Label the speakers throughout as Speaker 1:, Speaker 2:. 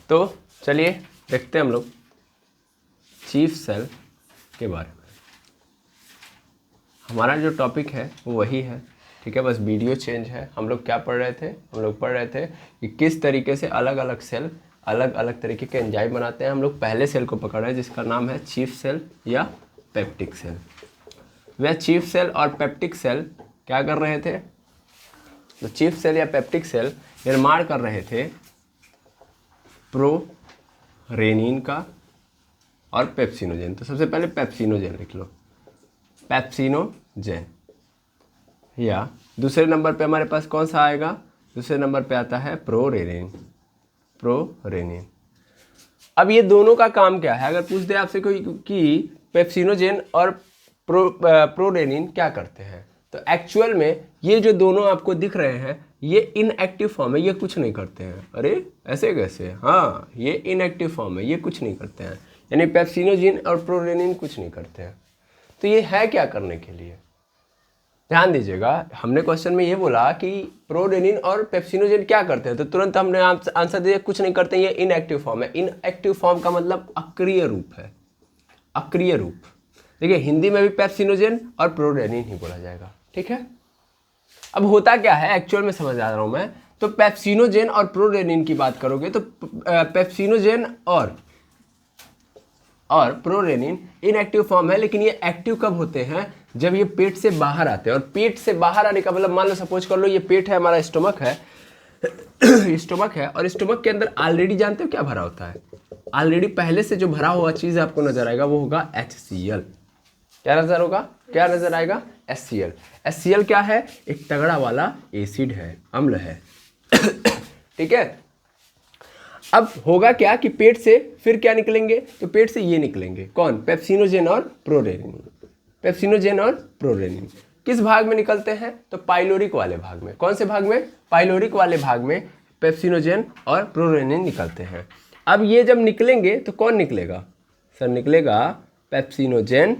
Speaker 1: तो चलिए देखते हैं हम लोग चीफ सेल के बारे में। हमारा जो टॉपिक है वो वही है, ठीक है, बस वीडियो चेंज है। हम लोग क्या पढ़ रहे थे, हम लोग पढ़ रहे थे कि किस तरीके से अलग अलग सेल अलग अलग तरीके के एंजाइम बनाते हैं। हम लोग पहले सेल को पकड़ रहे हैं जिसका नाम है चीफ सेल या पेप्टिक सेल। वह चीफ सेल और पेप्टिक सेल क्या कर रहे थे, तो चीफ सेल या पेप्टिक सेल निर्माण कर रहे थे प्रोरेनिन का और पेप्सिनोजेन। तो सबसे पहले पेप्सिनोजेन लिख लो, पेप्सिनोजेन। या दूसरे नंबर पे हमारे पास कौन सा आएगा, दूसरे नंबर पे आता है प्रोरेनिन। प्रोरेनिन। अब ये दोनों का काम क्या है, अगर पूछ दे आपसे कोई कि पेप्सिनोजेन और प्रोरेनिन क्या करते हैं, तो एक्चुअल में ये जो दोनों आपको दिख रहे हैं ये इनएक्टिव फॉर्म है, ये कुछ नहीं करते हैं। अरे ऐसे कैसे, हाँ ये इनएक्टिव फॉर्म है, ये कुछ नहीं करते हैं, यानी पेप्सिनोजेन और प्रोरेनिन कुछ नहीं करते हैं। तो ये है क्या करने के लिए, ध्यान दीजिएगा। हमने क्वेश्चन में ये बोला कि प्रोरेनिन और पेप्सिनोजेन क्या करते हैं, तो तुरंत हमने आंसर दिया कुछ नहीं करते हैं, ये इनएक्टिव फॉर्म है। इनएक्टिव फॉर्म का मतलब अक्रिय रूप है, अक्रिय रूप। देखिए हिंदी में भी पेप्सिनोजेन और प्रोरेनिन ही बोला जाएगा, ठीक है। अब होता क्या है एक्चुअल में समझ आ रहा हूं मैं, तो पेप्सिनोजेन और प्रोरेनिन की बात करोगे तो पेप्सिनोजेन और प्रोरेनिन इनएक्टिव फॉर्म है, लेकिन ये एक्टिव कब होते हैं, जब ये पेट से बाहर आते हैं। और पेट से बाहर आने का मतलब मान लो सपोज कर लो ये पेट है, हमारा स्टोमक है स्टोमक है, और स्टोमक के अंदर ऑलरेडी जानते हो क्या भरा होता है, ऑलरेडी पहले से जो भरा हुआ चीज आपको नजर आएगा वो होगा HCl। क्या नजर होगा, क्या नजर आएगा, HCl। HCl क्या है, एक तगड़ा वाला एसिड है, अम्ल है ठीक है। अब होगा क्या कि पेट से फिर क्या निकलेंगे, तो पेट से ये निकलेंगे, कौन, पेप्सिनोजेन और प्रोरेनिन। पेप्सिनोजेन और प्रोरेनिन किस भाग में निकलते हैं, तो पाइलोरिक वाले भाग में। कौन से भाग में, पाइलोरिक वाले भाग में पेप्सिनोजेन और प्रोरेनिन निकलते हैं। अब ये जब निकलेंगे तो कौन निकलेगा, सर निकलेगा पेप्सिनोजेन,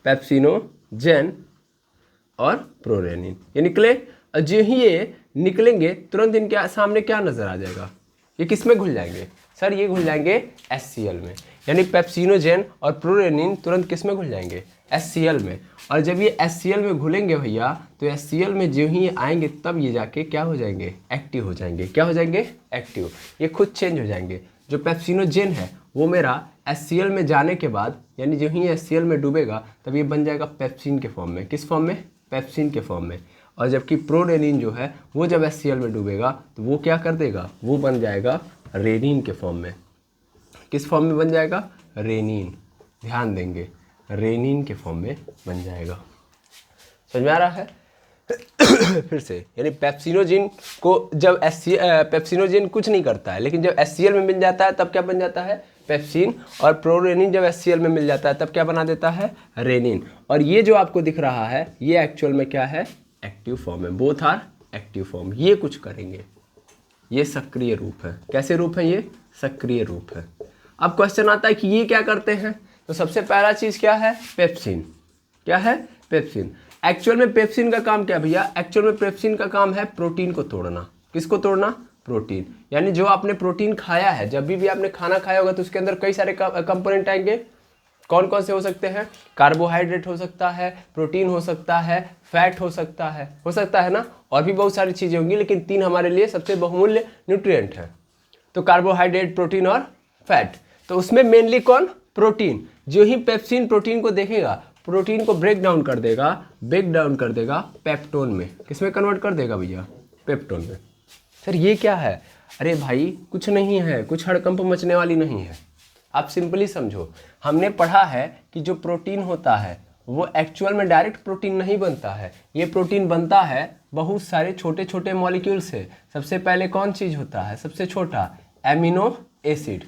Speaker 1: पेप्सिनोजेन और प्रोरेनिन, ये निकले। और जो ही ये निकलेंगे तुरंत इनके सामने क्या नजर आ जाएगा, ये किस में घुल जाएंगे, सर ये घुल जाएंगे HCl में। यानी पेप्सिनोजेन और प्रोरेनिन तुरंत किस में घुल जाएंगे, HCl में। और जब ये HCl में घुलेंगे भैया, तो HCl में जो ही ये आएंगे तब ये जाके क्या हो जाएंगे, एक्टिव हो जाएंगे। क्या हो जाएंगे, एक्टिव। ये खुद चेंज हो जाएंगे। जो पेप्सिनोजेन है वो मेरा HCl में जाने के बाद, यानी जो ही HCl में डूबेगा तब ये बन जाएगा पेप्सिन के फॉर्म में। किस फॉर्म में, पेप्सिन के फॉर्म में। और जबकि प्रोरेनिन जो है वो जब HCl में डूबेगा तो वो क्या कर देगा, वो बन जाएगा रेनिन के फॉर्म में। किस फॉर्म में बन जाएगा, रेनिन। ध्यान देंगे, रेनिन के फॉर्म में बन जाएगा। समझ में आ रहा है फिर से, यानी पेप्सिनोजेन को जब पेप्सिनोजेन कुछ नहीं करता है, लेकिन जब HCl में मिल जाता है तब क्या बन जाता है, पेप्सिन। और प्रोरेनिन जब HCl में मिल जाता है तब क्या बना देता है, रेनिन। और ये जो आपको दिख रहा है ये एक्चुअल में क्या है, एक्टिव फॉर्म है। Both are active form. ये कुछ करेंगे, ये सक्रिय रूप है। कैसे रूप है, ये सक्रिय रूप है। अब क्वेश्चन आता है कि ये क्या करते हैं, तो सबसे पहला चीज क्या है, पेप्सिन। क्या है, पेप्सिन। एक्चुअल में पेप्सिन का काम क्या भैया, एक्चुअल में पेप्सिन का काम है प्रोटीन को तोड़ना। किसको तोड़ना, प्रोटीन। यानी जो आपने प्रोटीन खाया है, जब भी आपने खाना खाया होगा तो उसके अंदर कई सारे कंपोनेंट आएंगे। कौन कौन से हो सकते हैं, कार्बोहाइड्रेट हो सकता है, प्रोटीन हो सकता है, फैट हो सकता है ना, और भी बहुत सारी चीजें होंगी, लेकिन तीन हमारे लिए सबसे बहुमूल्य न्यूट्रिएंट है। तो कार्बोहाइड्रेट, प्रोटीन और फैट। तो उसमें मेनली कौन, प्रोटीन। जो ही पेप्सिन प्रोटीन को देखेगा, प्रोटीन को ब्रेक डाउन कर देगा पेप्टोन में। किसमें कन्वर्ट कर देगा भैया, पेप्टोन में। सर ये क्या है, अरे भाई कुछ नहीं है, कुछ हड़कंप मचने वाली नहीं है। आप सिंपली समझो, हमने पढ़ा है कि जो प्रोटीन होता है वो एक्चुअल में डायरेक्ट प्रोटीन नहीं बनता है। ये प्रोटीन बनता है बहुत सारे छोटे छोटे मॉलिक्यूल से। सबसे पहले कौन चीज होता है, सबसे छोटा, एमिनो एसिड।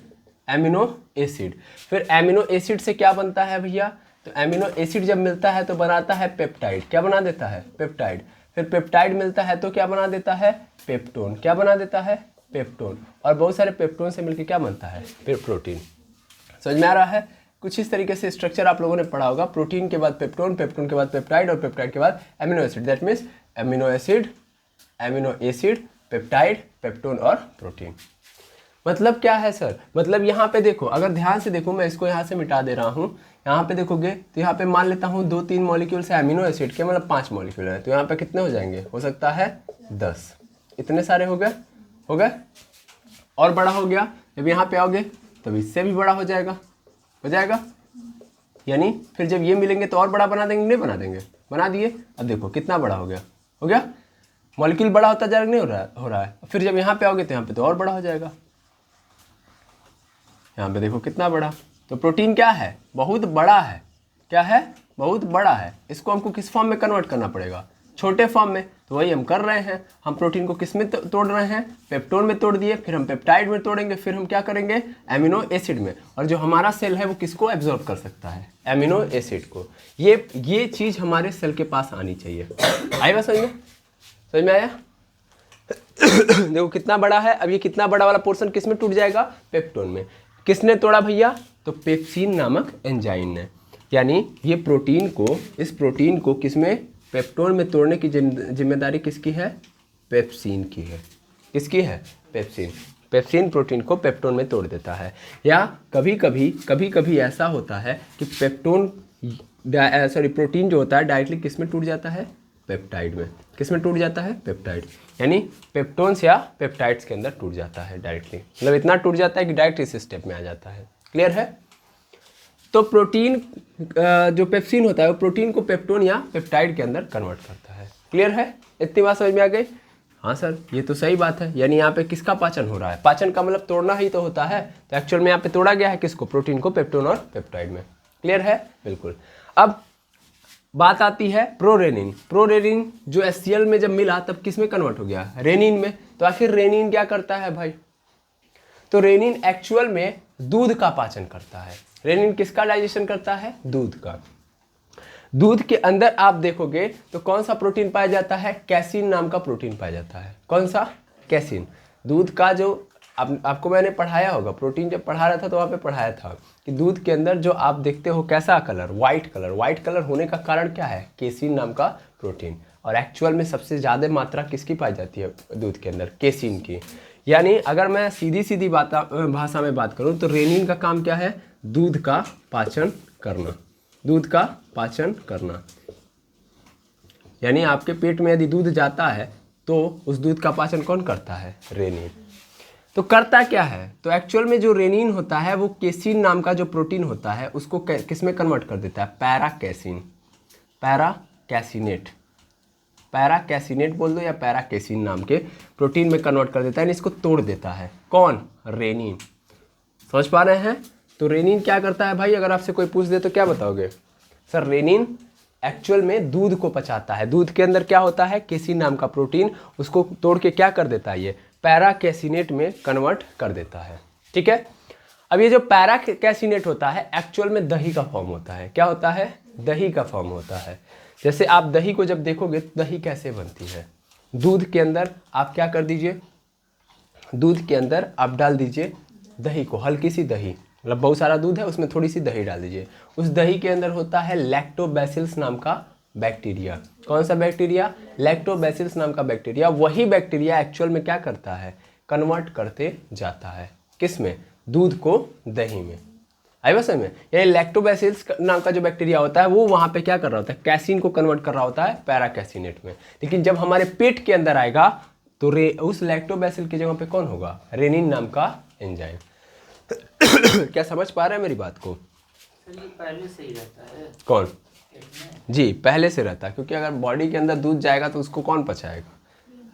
Speaker 1: Amino acid. फिर एमिनो एसिड से क्या बनता है भैया, तो एमिनो एसिड जब मिलता है तो बनाता है पेप्टाइड। क्या बना देता है, पेप्टाइड। फिर पेप्टाइड मिलता है तो क्या बना देता है, पेप्टोन। क्या बना देता है, पेप्टोन। और बहुत सारे पेप्टोन से मिलकर क्या बनता है, फिर प्रोटीन। समझ में आ रहा है, कुछ इस तरीके से स्ट्रक्चर आप लोगों ने पढ़ा होगा। प्रोटीन के बाद पेप्टोन, पेप्टोन के बाद पेप्टाइड और पेप्टाइड के बाद amino acid. That means amino acid, peptide, peptone और प्रोटीन। मतलब क्या है सर, मतलब यहाँ पे देखो, अगर ध्यान से देखो, मैं इसको यहाँ से मिटा दे रहा हूँ, यहाँ पे देखोगे तो यहाँ पे मान लेता हूँ 2-3 मॉलिक्यूल्स है अमीनो एसिड के, मतलब 5 मॉलिक्यूल है, तो यहाँ पे कितने हो जाएंगे, हो सकता है 10, इतने सारे हो गए। और बड़ा हो गया, जब यहाँ पे आओगे तब इससे भी बड़ा हो जाएगा, यानी फिर जब ये मिलेंगे तो और बड़ा बना देंगे, नहीं बना देंगे, बना दिए। अब देखो कितना बड़ा हो गया, मॉलिक्यूल बड़ा होता जा रहा नहीं हो रहा है। फिर जब यहाँ पे आओगे तो यहाँ पे तो और बड़ा हो जाएगा, यहाँ पे देखो कितना बड़ा। तो प्रोटीन क्या है, बहुत बड़ा है, क्या है, बहुत बड़ा है। इसको हमको किस फॉर्म में कन्वर्ट करना पड़ेगा, छोटे फॉर्म में। तो वही हम कर रहे हैं, हम प्रोटीन को किस में तोड़ रहे हैं, पेप्टोन में तोड़ दिए, फिर हम पेप्टाइड में तोड़ेंगे, फिर हम क्या करेंगे, एमिनो एसिड में। और जो हमारा सेल है वो किसको एब्जॉर्ब कर सकता है, एमिनो एसिड को। ये चीज़ हमारे सेल के पास आनी चाहिए। आई बात समझ में आया? देखो कितना बड़ा है। अब ये कितना बड़ा वाला पोर्शन किस में टूट जाएगा, पेप्टोन में। किसने तोड़ा भैया, तो पेप्सिन नामक एंजाइम ने। यानी ये प्रोटीन को, इस प्रोटीन को किसमें, पेप्टोन में तोड़ने की जिम्मेदारी किसकी है, पेप्सिन की है। किसकी है, पेप्सिन। पेप्सिन प्रोटीन को पेप्टोन में तोड़ देता है। या कभी कभी ऐसा होता है कि प्रोटीन जो होता है डायरेक्टली किस में टूट जाता है, पेप्टाइड में। किस में टूट जाता है, पेप्टाइड, यानी पेप्टोन्स या पेप्टाइड्स के अंदर टूट जाता है डायरेक्टली। मतलब इतना टूट जाता है कि डायरेक्ट इस स्टेप में आ जाता है। क्लियर है? तो प्रोटीन जो पेप्सिन होता है वो प्रोटीन को पेप्टोन या पेप्टाइड के अंदर कन्वर्ट करता है। क्लियर है? इतनी बात समझ में आ गई? हाँ सर, ये तो सही बात है। यानी यहाँ पे किसका पाचन हो रहा है, पाचन का मतलब तोड़ना ही तो होता है। तो एक्चुअल में यहाँ पे तोड़ा गया है किसको, प्रोटीन को पेप्टोन और पेप्टाइड में। क्लियर है? बिल्कुल। अब बात आती है प्रोरेनिन। प्रोरेनिन जो HCl में जब मिला तब किस में कन्वर्ट हो गया, रेनिन में। तो आखिर रेनिन क्या करता है भाई, तो रेनिन एक्चुअल में दूध का पाचन करता है। रेनिन किसका डाइजेशन करता है, दूध का। दूध के अंदर आप देखोगे तो कौन सा प्रोटीन पाया जाता है, कैसीन नाम का प्रोटीन पाया जाता है। कौन सा, कैसीन। दूध का जो आपको मैंने पढ़ाया होगा, प्रोटीन जब पढ़ा रहा था तो वहाँ पे पढ़ाया था कि दूध के अंदर जो आप देखते हो कैसा colour, white colour. White colour होने का कारण क्या है, केसीन नाम का प्रोटीन। और एक्चुअल में सबसे ज़्यादा मात्रा किसकी पाई जाती है दूध के अंदर, केसीन की। यानी अगर मैं सीधी भाषा में बात करूँ तो रेनिन का काम क्या है, दूध का पाचन करना। दूध का पाचन करना, यानी आपके पेट में यदि दूध जाता है तो उस दूध का पाचन कौन करता है, रेनिन। तो करता क्या है, तो एक्चुअल में जो रेनिन होता है वो केसीन नाम का जो प्रोटीन होता है उसको किस में कन्वर्ट कर देता है, पैराकैसिन, पैराकैसिनेट, पैराकैसिनेट बोल दो या पैराकैसिन नाम के प्रोटीन में कन्वर्ट कर देता है, इसको तोड़ देता है। कौन, रेनिन। समझ पा रहे हैं? तो रेनिन क्या करता है भाई, अगर आपसे कोई पूछ दे तो क्या बताओगे, सर रेनिन एक्चुअल में दूध को पचाता है। दूध के अंदर क्या होता है, केसीन नाम का प्रोटीन, उसको तोड़ के क्या कर देता है, ये पैराकैसिनेट में कन्वर्ट कर देता है। ठीक है? अब ये जो पैराकैसिनेट होता है एक्चुअल में दही का फॉर्म होता है। क्या होता है, दही का फॉर्म होता है। जैसे आप दही को जब देखोगे तो दही कैसे बनती है, दूध के अंदर आप क्या कर दीजिए, दूध के अंदर आप डाल दीजिए दही को, हल्की सी दही, मतलब बहुत सारा दूध है उसमें थोड़ी सी दही डाल दीजिए। उस दही के अंदर होता है लैक्टोबैसिलस नाम का बैक्टीरिया। कौन सा बैक्टीरिया, लैक्टोबैसिलस नाम का बैक्टीरिया। वही बैक्टीरिया एक्चुअल में क्या करता है, कन्वर्ट करते जाता है किस में, दूध को दही में। आई बात समझ में? यानी लैक्टोबैसिलस नाम का जो बैक्टीरिया होता है वो वहाँ पे क्या कर रहा होता है, कैसीन को कन्वर्ट कर रहा होता है पैराकैसिनेट में। लेकिन जब हमारे पेट के अंदर आएगा तो उस लैक्टोबैसिल की जगह पे कौन होगा, रेनिन नाम का एंजाइम। क्या समझ पा रहे हैं मेरी बात को?
Speaker 2: ये पहले से ही रहता है,
Speaker 1: कौन, जी पहले से रहता है, क्योंकि अगर बॉडी के अंदर दूध जाएगा तो उसको कौन पचाएगा,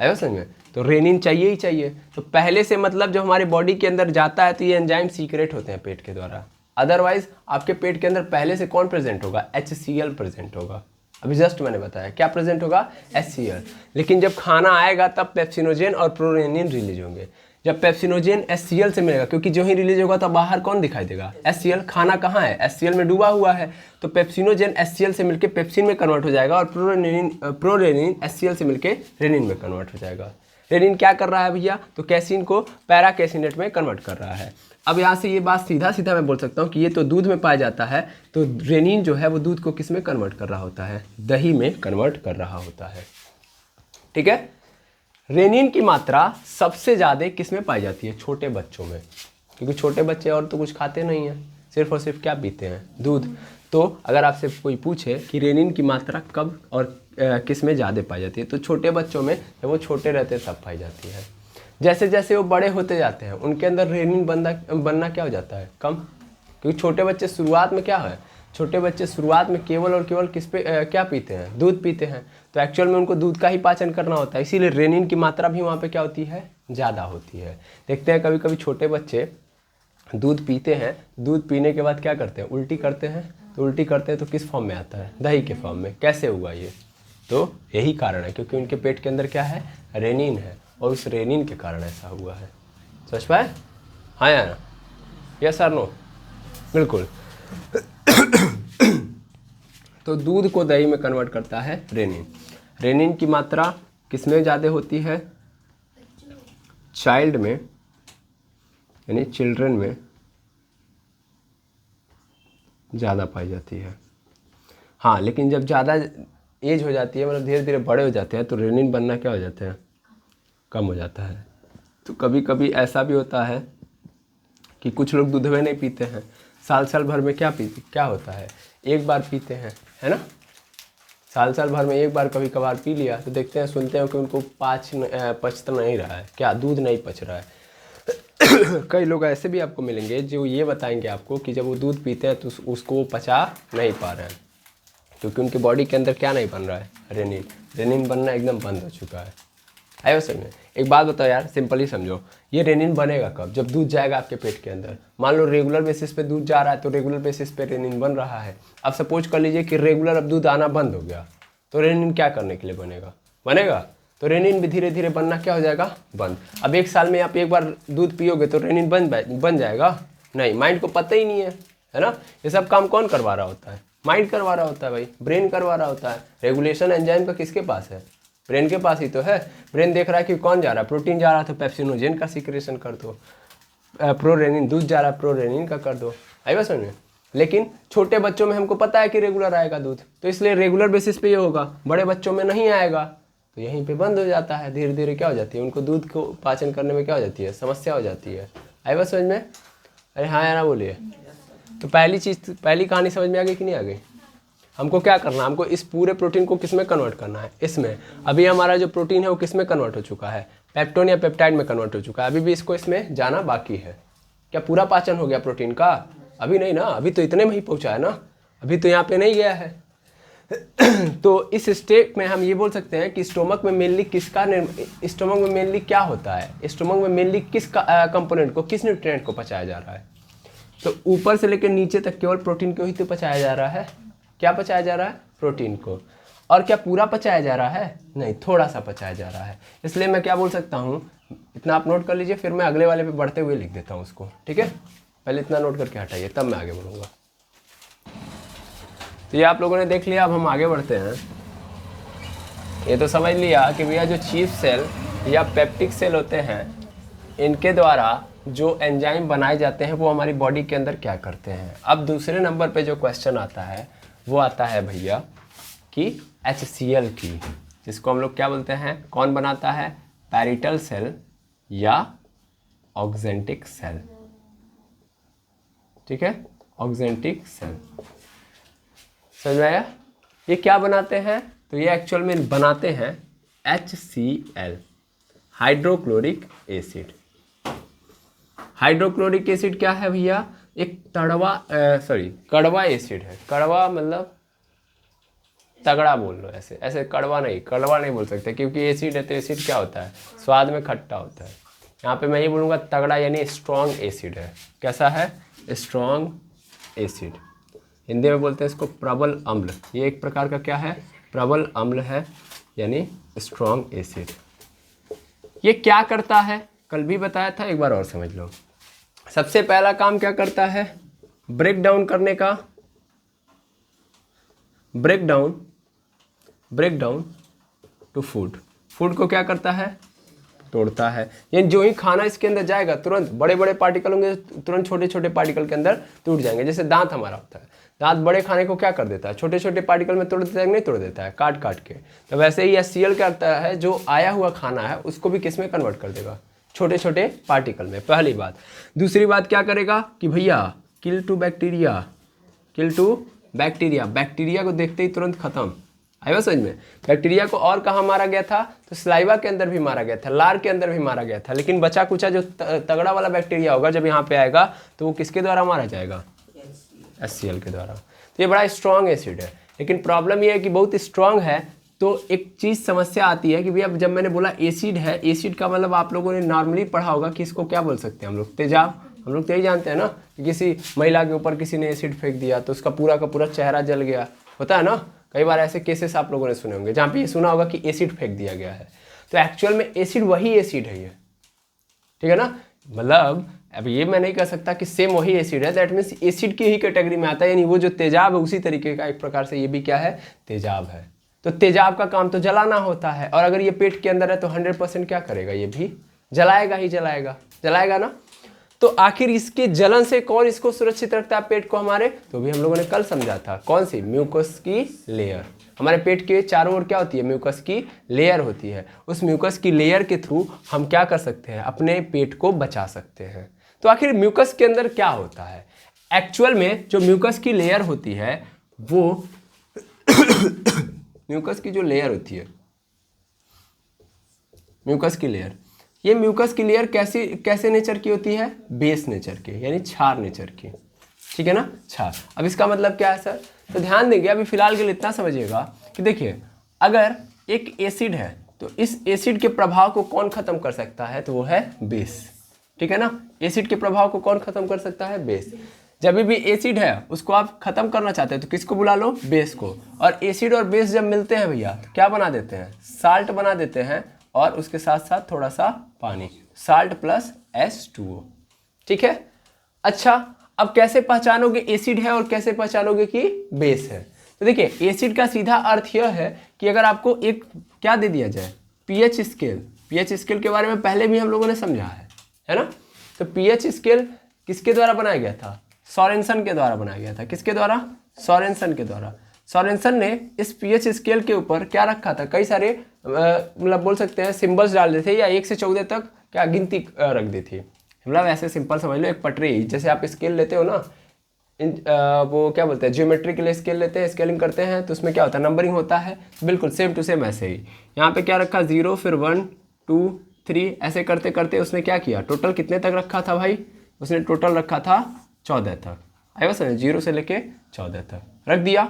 Speaker 1: आया समझ में? तो रेनिन चाहिए ही चाहिए। तो पहले से मतलब जो हमारी बॉडी के अंदर जाता है तो ये एंजाइम सीक्रेट होते हैं पेट के द्वारा। अदरवाइज आपके पेट के अंदर पहले से कौन प्रेजेंट होगा, HCl प्रेजेंट होगा। अभी जस्ट मैंने बताया क्या प्रेजेंट होगा, HCl। लेकिन जब खाना आएगा तब पेप्सिनोजेन और प्रोरेनिन रिलीज होंगे। जब पेप्सिनोजेन HCl से मिलेगा, क्योंकि जो ही रिलीज होगा तो बाहर कौन दिखाई देगा, HCl। खाना कहाँ है, HCl में डूबा हुआ है। तो पेप्सिनोजेन HCl से मिलके पेप्सिन में कन्वर्ट हो जाएगा और प्रोरेनिन HCl से मिलके रेनिन में कन्वर्ट हो जाएगा। रेनिन क्या कर रहा है भैया, तो कैसीन को पैराकैसिनेट में कन्वर्ट कर रहा है। अब यहाँ से ये बात सीधा मैं बोल सकता हूँ कि ये तो दूध में पाया जाता है, तो रेनिन जो है वो दूध को किस में कन्वर्ट कर रहा होता है, दही में कन्वर्ट कर रहा होता है। ठीक है? रेनिन की मात्रा सबसे ज़्यादा किस में पाई जाती है? छोटे बच्चों में, क्योंकि छोटे बच्चे और तो कुछ खाते नहीं हैं, सिर्फ और सिर्फ क्या पीते हैं? दूध। तो अगर आपसे कोई पूछे कि रेनिन की मात्रा कब और किस में ज़्यादा पाई जाती है, तो छोटे बच्चों में, जब वो छोटे रहते हैं तब पाई जाती है। जैसे जैसे वो बड़े होते जाते हैं उनके अंदर रेनिन बनना क्या हो जाता है? कम, क्योंकि छोटे बच्चे शुरुआत में क्या है, छोटे बच्चे शुरुआत में केवल और केवल किस पे क्या पीते हैं? दूध पीते हैं। तो एक्चुअल में उनको दूध का ही पाचन करना होता है, इसीलिए रेनिन की मात्रा भी वहाँ पे क्या होती है? ज़्यादा होती है। देखते हैं कभी कभी छोटे बच्चे दूध पीते हैं, दूध पीने के बाद क्या करते हैं? उल्टी करते हैं। तो उल्टी करते हैं तो किस फॉर्म में आता है? दही के फॉर्म में। कैसे हुआ ये? तो यही कारण है, क्योंकि उनके पेट के अंदर क्या है? रेनिन है, और उस रेनिन के कारण ऐसा हुआ है। समझ पाए? हाँ या ना? यस और नो? बिल्कुल। तो दूध को दही में कन्वर्ट करता है रेनिन। रेनिन की मात्रा किसमें ज़्यादा होती है? चाइल्ड में, यानी चिल्ड्रन में ज़्यादा पाई जाती है। हाँ, लेकिन जब ज़्यादा एज हो जाती है, मतलब धीरे धीरे बड़े हो जाते हैं, तो रेनिन बनना क्या हो जाता है? कम हो जाता है। तो कभी कभी ऐसा भी होता है कि कुछ लोग दूध में नहीं पीते हैं, साल साल भर में क्या होता है? एक बार पीते हैं, है ना? साल साल भर में एक बार कभी कभार पी लिया, तो देखते हैं, सुनते हैं कि उनको पच तो नहीं रहा है, क्या दूध नहीं पच रहा है। कई लोग ऐसे भी आपको मिलेंगे जो ये बताएंगे आपको कि जब वो दूध पीते हैं तो उसको वो पचा नहीं पा रहे हैं, क्योंकि उनकी बॉडी के अंदर क्या नहीं बन रहा है? रेनिन। रेनिन बनना एकदम बंद हो चुका है। आयो समझ में? एक बात बताओ यार, सिंपली समझो, ये रेनिन बनेगा कब? जब दूध जाएगा आपके पेट के अंदर। मान लो रेगुलर बेसिस पे दूध जा रहा है, तो रेगुलर बेसिस पे रेनिन बन रहा है। अब सपोज कर लीजिए कि रेगुलर अब दूध आना बंद हो गया, तो रेनिन क्या करने के लिए बनेगा? तो रेनिन भी धीरे धीरे बनना क्या हो जाएगा? बंद। अब एक साल में आप एक बार दूध पियोगे तो रेनिन बन जाएगा? नहीं, माइंड को पता ही नहीं है ना? ये सब काम कौन करवा रहा होता है? माइंड करवा रहा होता है भाई, ब्रेन करवा रहा होता है। रेगुलेशन एंजाइम का किसके पास है? ब्रेन के पास ही तो है। ब्रेन देख रहा है कि कौन जा रहा है, प्रोटीन जा रहा है तो पेप्सिनोजेन का सिक्रेशन कर दो, प्रोरेनिन, दूध जा रहा है प्रोरेनिन का कर दो। आई बात समझ में? लेकिन छोटे बच्चों में हमको पता है कि रेगुलर आएगा दूध, तो इसलिए रेगुलर बेसिस पे ये होगा। बड़े बच्चों में नहीं आएगा, तो यहीं पे बंद हो जाता है। धीरे धीरे क्या हो जाती है? उनको दूध को पाचन करने में क्या हो जाती है? समस्या हो जाती है। आई बात समझ में? अरे हाँ या ना बोलिए। तो पहली कहानी समझ में आ गई कि नहीं आ गई? हमको क्या करना है? हमको इस पूरे प्रोटीन को किस में कन्वर्ट करना है? इसमें। अभी हमारा जो प्रोटीन है वो किस में कन्वर्ट हो चुका है? पेप्टोन या पेप्टाइड में कन्वर्ट हो चुका है। अभी भी इसको इसमें जाना बाकी है। क्या पूरा पाचन हो गया प्रोटीन का? अभी नहीं ना, अभी तो इतने में ही पहुंचा है ना, अभी तो यहाँ पे नहीं गया है। तो इस स्टेप में हम ये बोल सकते हैं कि स्टोमक में मेनली स्टोमक में मेनली क्या होता है? स्टोमक में मेनली किस कंपोनेंट को, किस न्यूट्रिएंट को पचाया जा रहा है? तो ऊपर से लेकर नीचे तक केवल प्रोटीन को ही तो पचाया जा रहा है। क्या पचाया जा रहा है? प्रोटीन को। और क्या पूरा पचाया जा रहा है? नहीं, थोड़ा सा पचाया जा रहा है। इसलिए मैं क्या बोल सकता हूँ, इतना आप नोट कर लीजिए, फिर मैं अगले वाले पे बढ़ते हुए लिख देता हूँ उसको, ठीक है? पहले इतना नोट करके हटाइए, तब मैं आगे बढ़ूँगा। तो ये आप लोगों ने देख लिया, अब हम आगे बढ़ते हैं। ये तो समझ लिया कि भैया जो चीफ सेल या पेप्टिक सेल होते हैं, इनके द्वारा जो एंजाइम बनाए जाते हैं वो हमारी बॉडी के अंदर क्या करते हैं। अब दूसरे नंबर पे जो क्वेश्चन आता है वो आता है भैया कि HCl की, जिसको हम लोग क्या बोलते हैं? कौन बनाता है? पैरिटल सेल या ऑक्जेंटिक सेल, ठीक है? Oxyntic cell. समझ में आया? ये क्या बनाते हैं? तो ये एक्चुअल में बनाते हैं HCl, hydrochloric acid. Hydrochloric acid क्या है भैया? एक कड़वा एसिड है। कड़वा मतलब तगड़ा बोल लो, ऐसे कड़वा नहीं बोल सकते, क्योंकि एसिड है तो एसिड क्या होता है? स्वाद में खट्टा होता है। यहाँ पे मैं ये बोलूँगा तगड़ा, यानी स्ट्रॉन्ग एसिड है। कैसा है? Strong acid. हिंदी में बोलते हैं इसको प्रबल अम्ल। ये एक प्रकार का क्या है? प्रबल अम्ल है, यानी स्ट्रॉन्ग एसिड। ये क्या करता है? कल भी बताया था, एक बार और समझ लो। सबसे पहला काम क्या करता है? ब्रेक डाउन करने का। Break down to food. Food को क्या करता है? तोड़ता है। यानी जो ही खाना इसके अंदर जाएगा, तुरंत बड़े बड़े पार्टिकल होंगे, तुरंत छोटे छोटे पार्टिकल के अंदर टूट जाएंगे। जैसे दांत हमारा होता है, दांत बड़े खाने को क्या कर देता है, छोटे छोटे पार्टिकल में तोड़ देता है, नहीं तोड़ देता है, काट काट के। तो वैसे ही HCl करता है, जो आया हुआ खाना है उसको भी किस में कन्वर्ट कर देगा, छोटे छोटे पार्टिकल में, पहली बात। दूसरी बात क्या करेगा कि भैया kill two bacteria, kill two bacteria, bacteria को देखते ही तुरंत खत्म। आया समझ में। बैक्टीरिया को और कहाँ मारा गया था, तो सलाइवा के अंदर भी मारा गया था, लार के अंदर भी मारा गया था, लेकिन बचा कुचा जो तगड़ा वाला बैक्टीरिया होगा जब यहाँ पे आएगा तो वो किसके द्वारा मारा जाएगा, HCl के द्वारा। तो ये बड़ा स्ट्रॉन्ग एसिड है, लेकिन प्रॉब्लम ये है कि बहुत स्ट्रॉन्ग है। तो एक चीज़ समस्या आती है कि भैया जब मैंने बोला एसिड है, एसिड का मतलब आप लोगों ने नॉर्मली पढ़ा होगा कि इसको क्या बोल सकते हैं हम लोग, तेजाब। हम लोग तो यही जानते हैं ना कि किसी महिला के ऊपर किसी ने एसिड फेंक दिया तो उसका पूरा का पूरा चेहरा जल गया, होता है ना। कई बार ऐसे केसेस आप लोगों ने सुने होंगे जहाँ पे ये सुना होगा कि एसिड फेंक दिया गया है। तो एक्चुअल में एसिड वही एसिड है ये, ठीक है ना। मतलब अब ये मैं नहीं कह सकता कि सेम वही एसिड है, दैट मीन्स एसिड की ही कैटेगरी में आता है, यानी वो जो तेजाब है उसी तरीके का एक प्रकार से ये भी क्या है, तेजाब है। तो तेजाब का काम तो जलाना होता है, और अगर ये पेट के अंदर है तो 100% क्या करेगा, ये भी जलाएगा ही जलाएगा, जलाएगा ना। तो आखिर इसके जलन से कौन इसको सुरक्षित रखता है पेट को हमारे, तो भी हम लोगों ने कल समझा था, कौन सी, म्यूकस की लेयर। हमारे पेट के चारों ओर क्या होती है, म्यूकस की लेयर होती है। उस म्यूकस की लेयर के थ्रू हम क्या कर सकते हैं, अपने पेट को बचा सकते हैं। तो आखिर म्यूकस के अंदर क्या होता है, एक्चुअल में जो म्यूकस की लेयर होती है वो म्यूकस की जो लेयर होती है, म्यूकस की लेयर, ये म्यूकस की लेयर कैसे नेचर की होती है, बेस नेचर की, यानी क्षार नेचर की, ठीक है ना, क्षार। अब इसका मतलब क्या है सर, तो ध्यान देंगे अभी फिलहाल के लिए इतना समझिएगा कि देखिए अगर एक एसिड है तो इस एसिड के प्रभाव को कौन खत्म कर सकता है, तो वो है बेस, ठीक है ना। एसिड के प्रभाव को कौन खत्म कर सकता है, बेस। जब भी एसिड है उसको आप खत्म करना चाहते हैं तो किसको बुला लो, बेस को। और एसिड और बेस जब मिलते हैं भैया तो क्या बना देते हैं, साल्ट बना देते हैं, और उसके साथ साथ थोड़ा सा पानी, साल्ट प्लस H2O, ठीक है। अच्छा अब कैसे पहचानोगे एसिड है और कैसे पहचानोगे कि बेस है, तो देखिए एसिड का सीधा अर्थ यह है कि अगर आपको एक क्या दे दिया जाए, पीएच स्केल। पीएच स्केल के बारे में पहले भी हम लोगों ने समझा है ना। तो पीएच स्केल किसके द्वारा बनाया गया था, सोरेनसन के द्वारा बनाया गया था। किसके द्वारा, सोरेनसन के द्वारा। सोरेनसन ने इस पीएच स्केल के ऊपर क्या रखा था, कई सारे मतलब बोल सकते हैं सिंबल्स डाल देते थे, या 1 से 14 तक क्या गिनती रख दी थी। मतलब ऐसे सिंपल समझ लो, एक पटरी, जैसे आप स्केल लेते हो ना, वो क्या बोलते हैं, ज्योमेट्री के लिए स्केल लेते हैं, स्केलिंग करते हैं, तो उसमें क्या होता है, नंबरिंग होता है। बिल्कुल सेम टू सेम ऐसे ही यहाँ पे क्या रखा, 0 फिर 1 2 3 ऐसे करते करते उसने क्या किया, टोटल कितने तक रखा था भाई, उसने टोटल रखा था 14 तक। आया बस, 0 से लेके 14 तक रख दिया,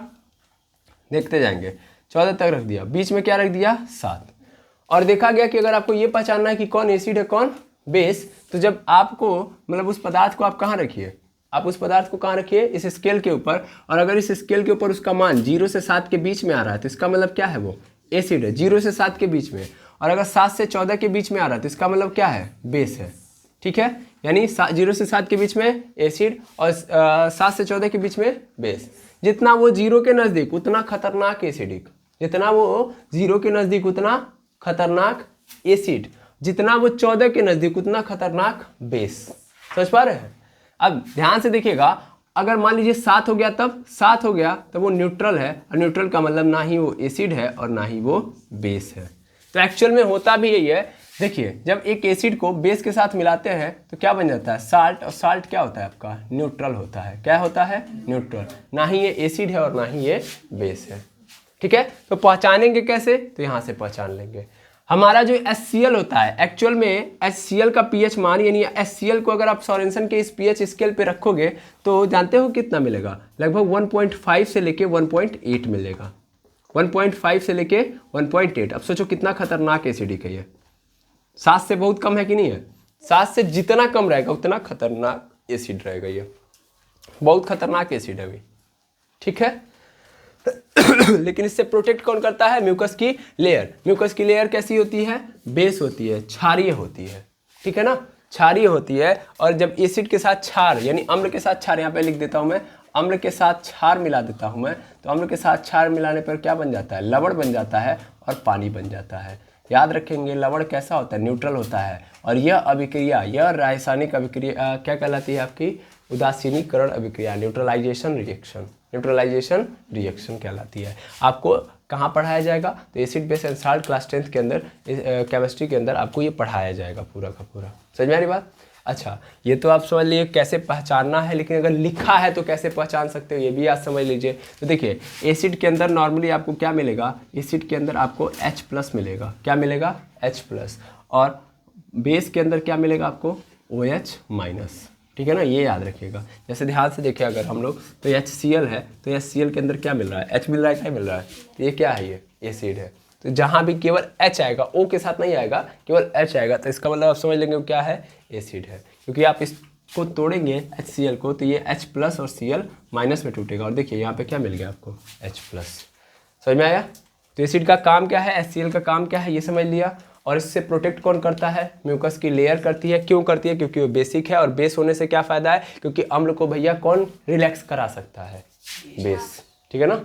Speaker 1: देखते जाएंगे, 14 तक रख दिया, बीच में क्या रख दिया, 7। और देखा गया कि अगर आपको ये पहचानना है कि कौन एसिड है कौन बेस, तो जब आपको मतलब उस पदार्थ को आप कहाँ रखिए, आप उस पदार्थ को कहाँ रखिए, इस स्केल के ऊपर। और अगर इस स्केल के ऊपर उसका मान 0 से 7 के बीच में आ रहा है तो इसका मतलब क्या है, वो एसिड है, 0 से 7 के बीच में। और अगर 7 से 14 के बीच में आ रहा है तो इसका मतलब क्या है, बेस है, ठीक है। यानी 0 से 7 के बीच में एसिड और 7 से 14 के बीच में बेस। जितना वो 0 के नज़दीक उतना खतरनाक एसिडिक, जितना वो 0 के नज़दीक उतना खतरनाक एसिड, जितना वो 14 के नज़दीक उतना खतरनाक बेस। समझ पा रहे हैं। अब ध्यान से देखिएगा, अगर मान लीजिए 7 हो गया, तब 7 हो गया तब वो न्यूट्रल है, और न्यूट्रल का मतलब ना ही वो एसिड है और ना ही वो बेस है। तो एक्चुअल में होता भी यही है। देखिए जब एक एसिड को बेस के साथ मिलाते हैं तो क्या बन जाता है, साल्ट। और साल्ट क्या होता है आपका, न्यूट्रल होता है। क्या होता है, न्यूट्रल। ना ही ये एसिड है और ना ही ये बेस है, ठीक है। तो पहचानेंगे कैसे, तो यहाँ से पहचान लेंगे। हमारा जो HCl होता है, एक्चुअल में HCl का pH मान, यानी HCl को अगर आप सोरेनसन के इस pH स्केल पे रखोगे तो जानते हो कितना मिलेगा, लगभग 1.5 से लेके 1.8 मिलेगा। 1.5 से लेके 1.8। अब सोचो कितना खतरनाक एसिडिक है ये। 7 से बहुत कम है कि नहीं है, 7 से जितना कम रहेगा उतना खतरनाक एसिड रहेगा ये, बहुत खतरनाक एसिड है अभी, ठीक है। लेकिन इससे प्रोटेक्ट कौन करता है, म्यूकस की लेयर। म्यूकस की लेयर कैसी होती है, बेस होती है, क्षारीय होती है, ठीक है ना, क्षारीय होती है। और जब एसिड के साथ क्षार, यानी अम्ल के साथ क्षार, यहाँ पे लिख देता हूँ मैं, अम्ल के साथ क्षार मिला देता हूँ मैं, तो अम्ल के साथ क्षार मिलाने पर क्या बन जाता है, लवण बन जाता है और पानी बन जाता है। याद रखेंगे लवण कैसा होता है, न्यूट्रल होता है। और यह अभिक्रिया, यह रासायनिक अभिक्रिया क्या कहलाती है आपकी, उदासीनीकरण अभिक्रिया, न्यूट्रलाइजेशन रिएक्शन, न्यूट्रलाइजेशन रिएक्शन कहलाती है। आपको कहाँ पढ़ाया जाएगा? तो acid base and salt class 10th के अंदर केमिस्ट्री के अंदर आपको ये पढ़ाया जाएगा पूरा का पूरा। समझ में आ रही बात? अच्छा, ये तो आप समझ लीजिए कैसे पहचानना है, लेकिन अगर लिखा है तो कैसे पहचान सकते हो ये भी आप समझ लीजिए। तो देखिए एसिड के अंदर नॉर्मली आपको क्या मिलेगा? एसिड के अंदर आपको H+ मिलेगा। क्या मिलेगा? H+। और बेस के अंदर क्या मिलेगा आपको? OH-। ठीक है ना, ये याद रखिएगा। जैसे ध्यान से देखिए अगर हम लोग, तो HCl है, तो HCl के अंदर क्या मिल रहा है? H मिल रहा है, क्या मिल रहा है? तो ये क्या है? ये एसिड है। तो जहाँ भी केवल H आएगा, O के साथ नहीं आएगा, केवल H आएगा, तो इसका मतलब आप समझ लेंगे वो क्या है? एसिड है। क्योंकि आप इसको तोड़ेंगे HCl को, तो ये H+ और Cl- में टूटेगा। और देखिए यहाँ पे क्या मिल गया आपको? H+। समझ में आया? तो एसिड का काम क्या है, HCl का काम क्या है, ये समझ लिया। और इससे प्रोटेक्ट कौन करता है? म्यूकस की लेयर करती है। क्यों करती है? क्योंकि वो बेसिक है। और बेस होने से क्या फ़ायदा है? क्योंकि अम्ल को भैया कौन रिलैक्स करा सकता है? बेस। ठीक है ना,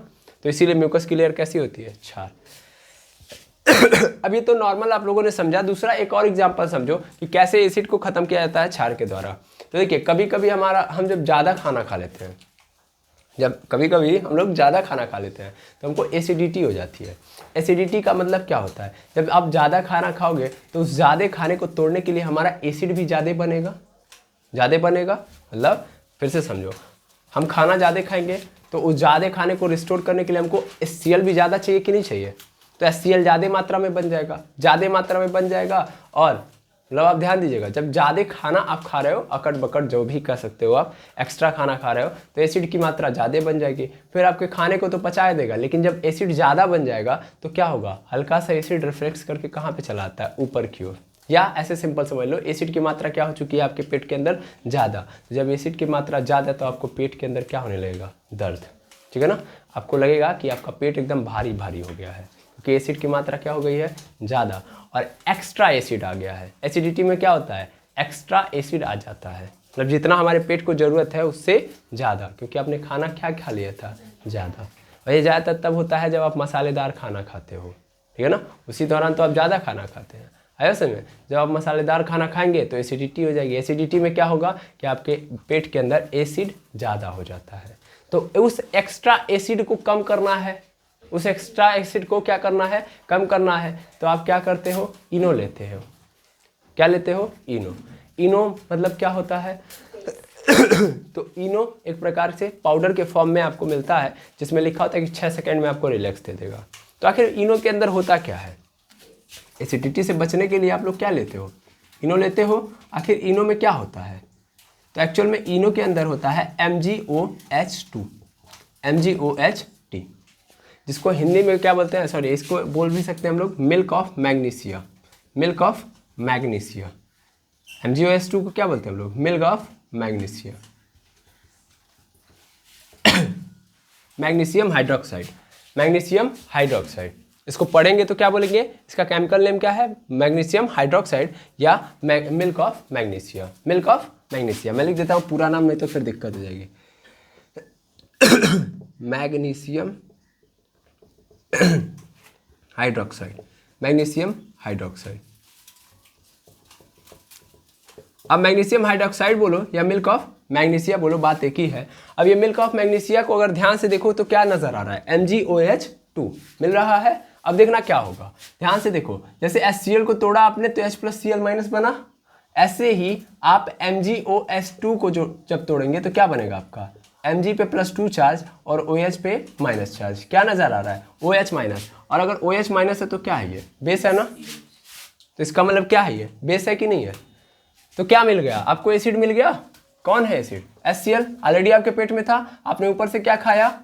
Speaker 1: तो इसीलिए म्यूकस की लेयर कैसी होती है? क्षार। अब ये तो नॉर्मल आप लोगों ने समझा। दूसरा एक और एग्जांपल समझो कि कैसे एसिड को ख़त्म किया जाता है क्षार के द्वारा। तो देखिए कभी कभी हम जब ज़्यादा खाना खा लेते हैं, जब कभी कभी हम लोग ज़्यादा खाना खा लेते हैं तो हमको एसिडिटी हो जाती है। एसिडिटी का मतलब क्या होता है? जब आप ज़्यादा खाना खाओगे तो उस ज़्यादा खाने को तोड़ने के लिए हमारा एसिड भी ज़्यादा बनेगा। ज़्यादा बनेगा मतलब, फिर से समझो, हम खाना ज़्यादा खाएंगे तो उस ज़्यादा खाने को रिस्टोर करने के लिए हमको HCl भी ज़्यादा चाहिए कि नहीं चाहिए? तो HCl ज़्यादा मात्रा में बन जाएगा, ज़्यादा मात्रा में बन जाएगा। और मतलब आप ध्यान दीजिएगा, जब ज़्यादा खाना आप खा रहे हो, अकड़ बकड़ जो भी कह सकते हो आप, एक्स्ट्रा खाना खा रहे हो, तो एसिड की मात्रा ज़्यादा बन जाएगी। फिर आपके खाने को तो पचाया देगा, लेकिन जब एसिड ज़्यादा बन जाएगा तो क्या होगा? हल्का सा एसिड रिफ्लेक्स करके कहाँ पे चला आता है? ऊपर की ओर। या ऐसे सिंपल समझ लो, एसिड की मात्रा क्या हो चुकी है आपके पेट के अंदर? ज़्यादा। जब एसिड की मात्रा ज़्यादा तो आपको पेट के अंदर क्या होने लगेगा? दर्द। ठीक है ना, आपको लगेगा कि आपका पेट एकदम भारी भारी हो गया है, क्योंकि एसिड की मात्रा क्या हो गई है? ज़्यादा। और एक्स्ट्रा एसिड आ गया है। एसिडिटी में क्या होता है? एक्स्ट्रा एसिड आ जाता है, मतलब जितना हमारे पेट को ज़रूरत है उससे ज़्यादा, क्योंकि आपने खाना क्या खा लिया था? ज़्यादा। और ये ज़्यादातर तब होता है जब आप मसालेदार खाना खाते हो। ठीक है ना, उसी दौरान तो आप ज़्यादा खाना खाते हैं। आया समझ? जब आप मसालेदार खाना खाएंगे तो एसिडिटी हो जाएगी। एसिडिटी में क्या होगा कि आपके पेट के अंदर एसिड ज़्यादा हो जाता है। तो उस एक्स्ट्रा एसिड को कम करना है, उस एक्स्ट्रा एसिड को क्या करना है? कम करना है। तो आप क्या करते हो? इनो लेते हो। क्या लेते हो? इनो। इनो मतलब क्या होता है? तो इनो एक प्रकार से पाउडर के फॉर्म में आपको मिलता है, जिसमें लिखा होता है कि 6 सेकंड में आपको रिलैक्स दे देगा। तो आखिर इनो के अंदर होता क्या है? एसिडिटी से बचने के लिए आप लोग क्या लेते हो? इनो लेते हो। आखिर इनो में क्या होता है? तो एक्चुअल में इनो के अंदर होता है MgOH2, MgOH, जिसको हिंदी में क्या बोलते हैं? सॉरी, इसको बोल भी सकते हैं हम लोग milk of magnesia. Milk of magnesia. MgOH2 को क्या बोलते हैं हम लोग? Milk of magnesia. Magnesium hydroxide. Magnesium hydroxide, इसको पढ़ेंगे तो क्या बोलेंगे? इसका केमिकल नेम क्या है? मैग्नीशियम हाइड्रोक्साइड या milk of magnesia. Milk of magnesia. मैं लिख देता हूँ पूरा नाम, नहीं तो फिर दिक्कत हो जाएगी। Magnesium hydroxide. Magnesium hydroxide. अब मैग्नीशियम हाइड्रोक्साइड बोलो या मिल्क ऑफ मैग्नीशिया बोलो, बात एक ही है। अब ये मिल्क ऑफ मैग्नीशिया को अगर ध्यान से देखो तो क्या नजर आ रहा है? MgOH2 मिल रहा है। अब देखना क्या होगा, ध्यान से देखो। जैसे HCl को तोड़ा आपने तो H+Cl- बना, ऐसे ही आप MgOH2 को जो जब तोड़ेंगे तो क्या बनेगा आपका? Mg पे +2 चार्ज और OH पे माइनस चार्ज। क्या नजर आ रहा है? OH-। और अगर OH- है तो क्या है? ये बेस है ना, तो इसका मतलब क्या है? ये बेस है कि नहीं है? तो क्या मिल गया आपको? एसिड मिल गया। कौन है एसिड? HCl ऑलरेडी आपके पेट में था, आपने ऊपर से क्या खाया?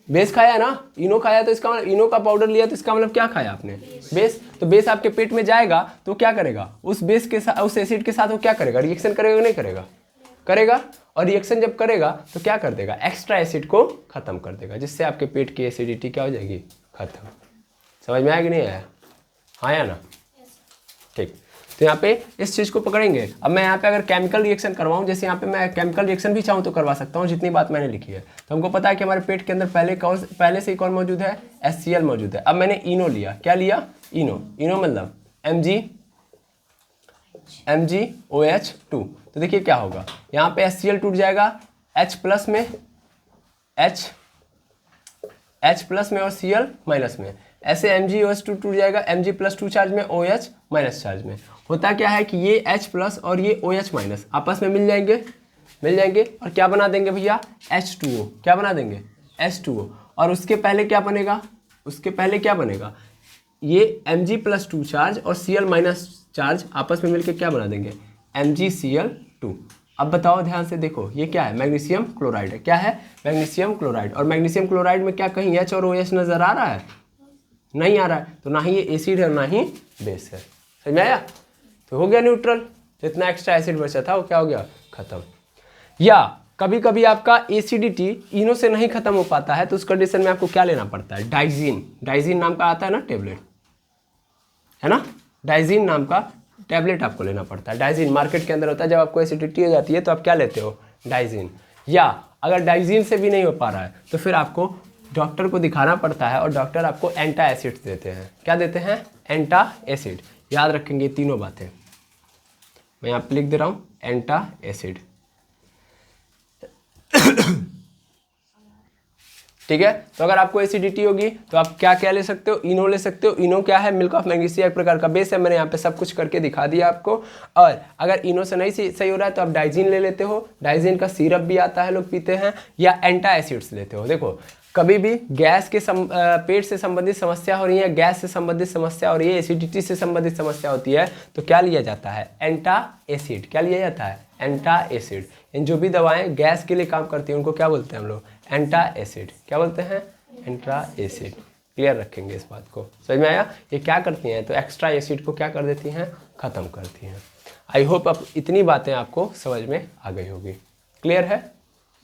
Speaker 1: बेस खाया ना, इनो खाया। तो इसका मतलब इनो का पाउडर लिया तो इसका मतलब क्या खाया आपने? बेस। तो बेस आपके पेट में जाएगा तो क्या करेगा? उस बेस के साथ, उस एसिड के साथ वो क्या करेगा? रिएक्शन करेगा नहीं करेगा? करेगा। और रिएक्शन जब करेगा तो क्या कर देगा? एक्स्ट्रा एसिड को खत्म कर देगा, जिससे आपके पेट की एसिडिटी क्या हो जाएगी? खत्म। समझ में आया कि नहीं आया? हाँ या ना? ठीक। तो यहाँ पे इस चीज़ को पकड़ेंगे। अब मैं यहाँ पे अगर केमिकल रिएक्शन करवाऊँ, जैसे यहाँ पे मैं केमिकल रिएक्शन भी चाहूँ तो करवा सकता हूँ, जितनी बात मैंने लिखी है। तो हमको पता है कि हमारे पेट के अंदर पहले से ही कौन मौजूद है? HCl मौजूद है। अब मैंने इनो लिया। क्या लिया? इनो। इनो मतलब MgOH2। तो देखिए क्या होगा, यहाँ पे HCl टूट जाएगा H+ में, H प्लस में और Cl माइनस में। ऐसे MgOH2 टूट जाएगा Mg+2 चार्ज में, OH माइनस चार्ज में। होता क्या है कि ये H प्लस और ये OH माइनस आपस में मिल जाएंगे और क्या बना देंगे भैया, H2O। क्या बना देंगे, H2O। और उसके पहले क्या बनेगा, ये Mg+2 चार्ज और Cl माइनस चार्ज आपस में मिलकर क्या बना देंगे, MgCl2। अब बताओ ध्यान से देखो, ये क्या है, मैग्नीशियम क्लोराइड है। क्या है, मैग्नीशियम क्लोराइड। और मैग्नीशियम क्लोराइड में क्या कहीं H और OH नजर आ रहा है, नहीं आ रहा है। तो ना ही ये एसिड है ना ही बेस है। समझ में आया? तो हो गया न्यूट्रल। जितना एक्स्ट्रा एसिड बचा था वो क्या हो गया, खत्म। या कभी कभी आपका एसिडिटी इनो से नहीं खत्म हो पाता है, तो उस कंडीशन में आपको क्या लेना पड़ता है, डाइजीन नाम का आता है ना टेबलेट, है ना, डाइजीन नाम का टैबलेट आपको लेना पड़ता है। डाइजीन मार्केट के अंदर होता है, जब आपको एसिडिटी हो जाती है तो आप क्या लेते हो, डाइजीन। या अगर डाइजीन से भी नहीं हो पा रहा है तो फिर आपको डॉक्टर को दिखाना पड़ता है और डॉक्टर आपको एंटा एसिड देते हैं। क्या देते हैं, एंटा एसिड। याद रखेंगे तीनों बातें, मैं यहाँ पे लिख दे रहा हूँ, एंटा एसिड। ठीक है। तो अगर आपको एसिडिटी होगी तो आप क्या क्या ले सकते हो, इनो ले सकते हो। इनो क्या है, मिल्क ऑफ मैग्नीशिया, एक प्रकार का बेस है। मैंने यहाँ पे सब कुछ करके दिखा दिया आपको। और अगर इनो से नहीं सही हो रहा है तो आप डाइजीन ले लेते हो। डाइजीन का सिरप भी आता है, लोग पीते हैं। या एंटा एसिड्स लेते हो। देखो कभी भी गैस के पेट से संबंधित समस्या हो रही है, गैस से संबंधित समस्या हो रही है, एसिडिटी से संबंधित समस्या होती है, तो क्या लिया जाता है, एंटा एसिड। क्या लिया जाता है, एंटा एसिड। इन जो भी दवाएं गैस के लिए काम करती हैं उनको क्या बोलते हैं हम लोग, एंटा एसिड। क्या बोलते हैं, एंटा एसिड। क्लियर रखेंगे इस बात को, समझ में आया। ये क्या करती हैं, तो एक्स्ट्रा एसिड को क्या कर देती हैं, खत्म करती हैं। आई होप अब इतनी बातें आपको समझ में आ गई होगी। क्लियर है।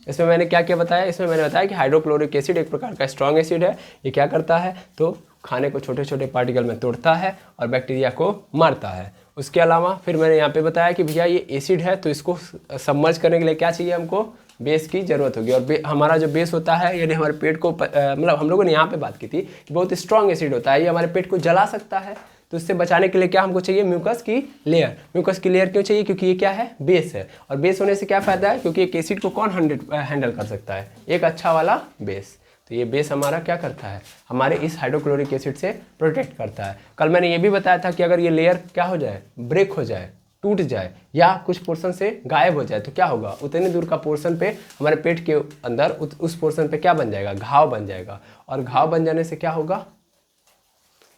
Speaker 1: इसमें मैंने क्या क्या बताया, इसमें मैंने बताया कि हाइड्रोक्लोरिक एसिड एक प्रकार का स्ट्रॉन्ग एसिड है। ये क्या करता है, तो खाने को छोटे छोटे पार्टिकल में तोड़ता है और बैक्टीरिया को मारता है। उसके अलावा फिर मैंने यहाँ पे बताया कि भैया ये एसिड है तो इसको सबमर्ज करने के लिए क्या चाहिए, हमको बेस की ज़रूरत होगी। और हमारा जो बेस होता है, यानी हमारे पेट को मतलब हम लोगों ने यहाँ पे बात की थी, बहुत स्ट्रॉन्ग एसिड होता है, ये हमारे पेट को जला सकता है। तो इससे बचाने के लिए क्या हमको चाहिए, म्यूकस की लेयर। म्यूकस की लेयर क्यों चाहिए, क्योंकि ये क्या है, बेस है। और बेस होने से क्या फ़ायदा है, क्योंकि एक एसिड को कौन हैंडल कर सकता है, एक अच्छा वाला बेस। तो ये बेस हमारा क्या करता है, हमारे इस हाइड्रोक्लोरिक एसिड से प्रोटेक्ट करता है। कल मैंने ये भी बताया था कि अगर ये लेयर क्या हो जाए, ब्रेक हो जाए, टूट जाए या कुछ पोर्शन से गायब हो जाए तो क्या होगा, उतने दूर का पोर्शन पे हमारे पेट के अंदर उस पोर्शन पे क्या बन जाएगा, घाव बन जाएगा। और घाव बन जाने से क्या होगा,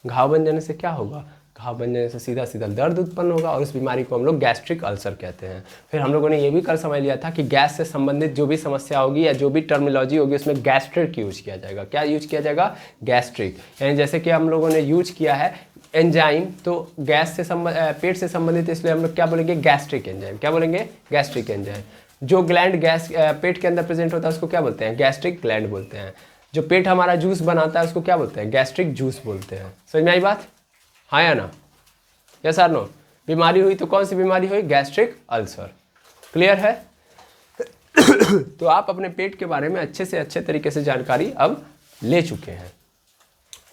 Speaker 1: घाव बन जाने से क्या होगा, घाव बन जाने से सीधा सीधा दर्द उत्पन्न होगा और उस बीमारी को हम लोग गैस्ट्रिक अल्सर कहते हैं। फिर हम लोगों ने ये भी कल समझ लिया था कि गैस से संबंधित जो भी समस्या होगी या जो भी टर्मिनोलॉजी होगी उसमें गैस्ट्रिक यूज किया जाएगा। क्या यूज किया जाएगा, गैस्ट्रिक। यानी जैसे कि हम लोगों ने यूज किया है एंजाइम, तो गैस से पेट से संबंधित, इसलिए हम लोग क्या बोलेंगे, गैस्ट्रिक एंजाइम। क्या बोलेंगे, गैस्ट्रिक एंजाइम। जो ग्लैंड गैस पेट के अंदर प्रेजेंट होता है उसको क्या बोलते हैं, गैस्ट्रिक ग्लैंड बोलते हैं। जो पेट हमारा जूस बनाता है उसको क्या बोलते हैं, गैस्ट्रिक जूस बोलते हैं। समझ में आई बात, हाँ या ना, यस और नो। बीमारी हुई तो कौन सी बीमारी हुई, गैस्ट्रिक अल्सर। क्लियर है। तो आप अपने पेट के बारे में अच्छे से अच्छे तरीके से जानकारी अब ले चुके हैं,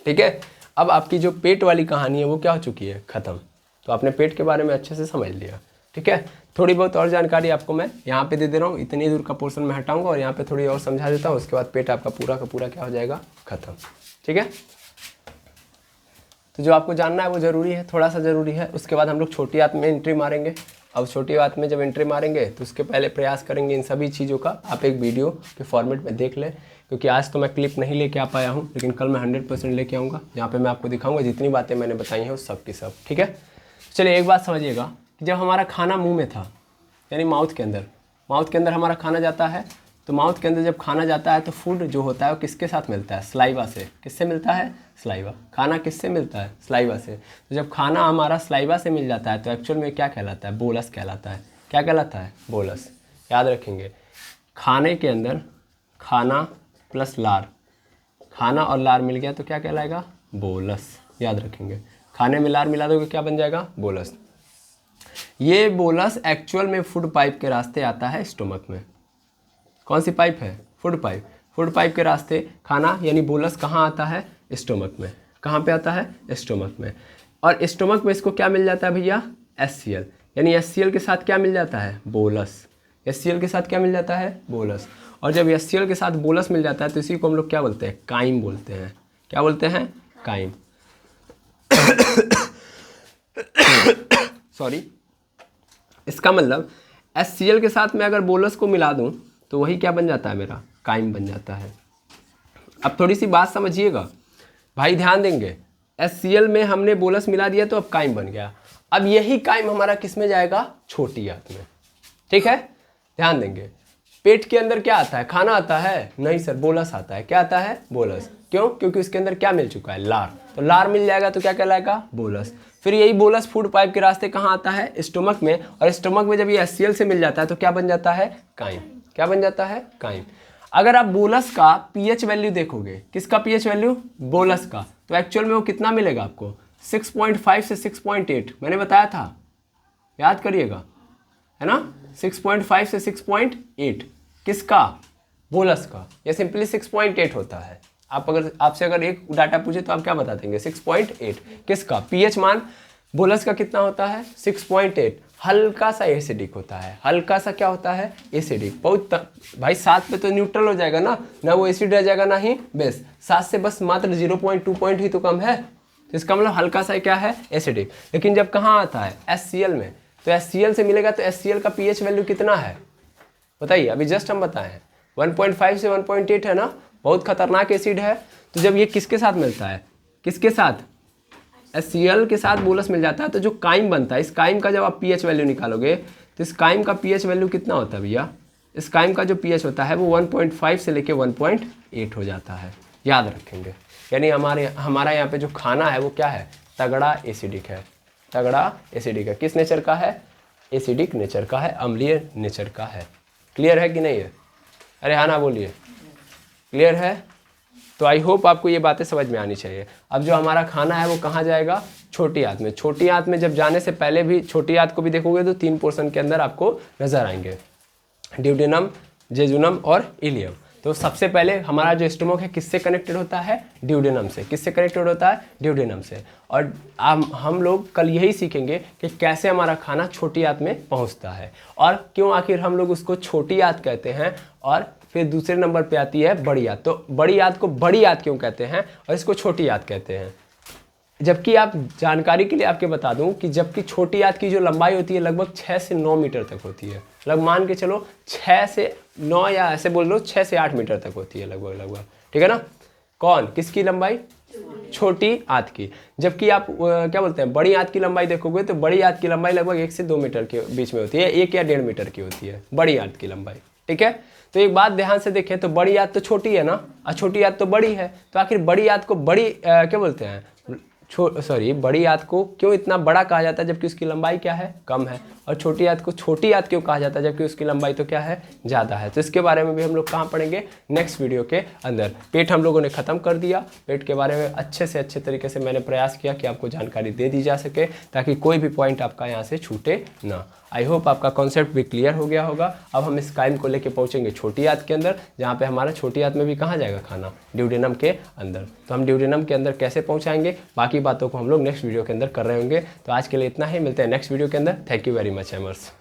Speaker 1: ठीक है। अब आपकी जो पेट वाली कहानी है वो क्या हो चुकी है, खत्म। तो आपने पेट के बारे में अच्छे से समझ लिया, ठीक है। थोड़ी बहुत और जानकारी आपको मैं यहाँ पे दे रहा हूँ, इतनी दूर का पोर्शन मैं हटाऊंगा और यहाँ पे थोड़ी और समझा देता हूँ। उसके बाद पेट आपका पूरा का पूरा क्या हो जाएगा, खत्म, ठीक है। तो जो आपको जानना है वो ज़रूरी है, थोड़ा सा ज़रूरी है। उसके बाद हम लोग छोटी बात में एंट्री मारेंगे। अब छोटी बात में जब एंट्री मारेंगे तो उसके पहले प्रयास करेंगे इन सभी चीज़ों का आप एक वीडियो के फॉर्मेट में देख लें, क्योंकि आज तो मैं क्लिप नहीं लेके आ पाया हूँ, लेकिन कल मैं 100% लेके आऊँगा, जहाँ पे मैं आपको दिखाऊंगा जितनी बातें मैंने बताई हैं उस सब की सब, ठीक है। चलिए एक बात समझिएगा कि जब हमारा खाना मुँह में था, यानी माउथ के अंदर हमारा खाना जाता है, तो माउथ के अंदर जब खाना जाता है तो फूड जो होता है वो किसके साथ मिलता है, सलाइवा से। किससे मिलता है, सलाइवा। खाना किससे मिलता है, सलाइवा से। तो जब खाना हमारा सलाइवा से मिल जाता है तो एक्चुअल में क्या कहलाता है, बोलस कहलाता है। क्या कहलाता है, बोलस। याद रखेंगे, खाने के अंदर खाना प्लस लार, खाना और लार मिल गया तो क्या कहलाएगा, बोलस। याद रखेंगे, खाने में लार मिला दोगे क्या बन जाएगा, बोलस। ये बोलस एक्चुअल में फूड पाइप के रास्ते आता है स्टोमक में। कौन सी पाइप है, फूड पाइप। फूड पाइप के रास्ते खाना यानी बोलस कहाँ आता है, स्टोमक में। कहाँ पे आता है, स्टोमक में। और स्टोमक में इसको क्या मिल जाता है भैया, HCl। यानी HCl के साथ क्या मिल जाता है, बोलस। HCl के साथ क्या मिल जाता है? बोलस। और जब HCl के साथ बोलस मिल जाता है तो इसी को हम लोग क्या बोलते हैं? काइम बोलते हैं। क्या बोलते हैं? काइम। सॉरी, इसका मतलब HCl के साथ मैं अगर बोलस को मिला दूं तो वही क्या बन जाता है? मेरा काइम बन जाता है। अब थोड़ी सी बात समझिएगा भाई, ध्यान देंगे। HCl में हमने बोलस मिला दिया तो अब काइम बन गया। अब यही काइम हमारा किस में जाएगा? छोटी आंत में। ठीक है, ध्यान देंगे। पेट के अंदर क्या आता है? खाना आता है? नहीं सर, बोलस आता है। क्या आता है? बोलस। क्यों? क्योंकि उसके अंदर क्या मिल चुका है? लार। तो लार मिल जाएगा तो क्या कहलाएगा? बोलस। फिर यही बोलस फूड पाइप के रास्ते कहाँ आता है? स्टोमक में। और स्टोमक में जब ये HCl से मिल जाता है तो क्या बन जाता है? काइम। क्या बन जाता है? काइम। अगर आप बोलस का पीएच वैल्यू देखोगे, किसका पीएच वैल्यू? बोलस का, तो एक्चुअल में वो कितना मिलेगा आपको? 6.5 से 6.8। मैंने बताया था, याद करिएगा, है ना? 6.5 से 6.8 किसका? बोलस का। ये सिंपली 6.8 होता है। आप अगर आपसे अगर एक डाटा पूछे तो आप क्या बता देंगे? 6.8 किसका? पीएच मान बोलस का कितना होता है? 6.8। हल्का सा एसिडिक होता है। हल्का सा क्या होता है? एसिडिक। बहुत भाई 7 पे तो न्यूट्रल हो जाएगा ना वो एसिड रह जाएगा ना ही बेस। 7 से बस मात्र 0.2 पॉइंट ही तो कम है। तो इसका मतलब हल्का सा क्या है? एसिडिक। लेकिन जब कहाँ आता है? HCl में। तो HCl से मिलेगा तो HCl का पीएच वैल्यू कितना है बताइए? अभी जस्ट हम बताए हैं 1.5 से 1.8 है ना, बहुत खतरनाक एसिड है। तो जब ये किसके साथ मिलता है? किसके साथ? HCl के साथ बोलस मिल जाता है तो जो काइम बनता है, इस काइम का जब आप पीएच वैल्यू निकालोगे तो इस काइम का पीएच वैल्यू कितना होता है भैया? इस काइम का जो पीएच होता है वो 1.5 से लेके 1.8 हो जाता है। याद रखेंगे। यानी हमारा यहाँ पे जो खाना है वो क्या है? तगड़ा एसिडिक है। तगड़ा एसिडिक है। किस नेचर का है? एसिडिक नेचर का है, अम्लीय नेचर का है। क्लियर है कि नहीं है? अरे हाँ ना बोलिए, क्लियर है? तो आई होप आपको ये बातें समझ में आनी चाहिए। अब जो हमारा खाना है वो कहाँ जाएगा? छोटी आंत में। छोटी आंत में जब जाने से पहले भी छोटी आंत को भी देखोगे तो 3 पोर्शन के अंदर आपको नजर आएंगे, ड्यूडेनम, जेजुनम और इलियम। तो सबसे पहले हमारा जो स्टोमक है किससे कनेक्टेड होता है? ड्यूडेनम से। किससे कनेक्टेड होता है? ड्यूडेनम से। और हम लोग कल यही सीखेंगे कि कैसे हमारा खाना छोटी आंत में पहुंचता है और क्यों आखिर हम लोग उसको छोटी आंत कहते हैं। और फिर दूसरे नंबर पे आती है बड़ी आंत। तो बड़ी आंत को बड़ी आंत क्यों कहते हैं और इसको छोटी आंत कहते हैं? जबकि आप जानकारी के लिए आपके बता दूं कि जबकि छोटी आंत की जो लंबाई होती है लगभग 6 से 9 मीटर तक होती है। लगभग मान के चलो 6 से 9 या ऐसे बोल लो 6 से 8 मीटर तक होती है लगभग। ठीक है ना? कौन? किसकी लंबाई? छोटी आंत की। जबकि आप क्या बोलते हैं? बड़ी आंत की लंबाई देखोगे तो बड़ी आंत की लंबाई लगभग 1 से 2 मीटर के बीच में होती है, 1 या 1.5 मीटर की होती है बड़ी आंत की लंबाई। ठीक है? तो एक बात ध्यान से देखें तो बड़ी आंत तो छोटी है ना और छोटी आंत तो बड़ी है। तो आखिर बड़ी आंत को बड़ी क्या बोलते हैं? बड़ी आंत को क्यों इतना बड़ा कहा जाता है जबकि उसकी लंबाई क्या है? कम है। और छोटी आंत को छोटी आंत क्यों कहा जाता है जबकि उसकी लंबाई तो क्या है? ज़्यादा है। तो इसके बारे में भी हम लोग कहाँ पढ़ेंगे? नेक्स्ट वीडियो के अंदर। पेट हम लोगों ने ख़त्म कर दिया। पेट के बारे में अच्छे से अच्छे तरीके से मैंने प्रयास किया कि आपको जानकारी दे दी जा सके ताकि कोई भी पॉइंट आपका यहाँ से छूटे ना। आई होप आपका कॉन्सेप्ट भी क्लियर हो गया होगा। अब हम इस काइम को लेके पहुँचेंगे छोटी आंत के अंदर, जहाँ पे हमारा छोटी आंत में भी कहाँ जाएगा खाना? ड्यूडेनम के अंदर। तो हम ड्यूडेनम के अंदर कैसे पहुँचाएंगे बाकी बातों को हम लोग नेक्स्ट वीडियो के अंदर कर रहे होंगे। तो आज के लिए इतना ही, मिलते हैं नेक्स्ट वीडियो के अंदर। Thank you very much एमर्स।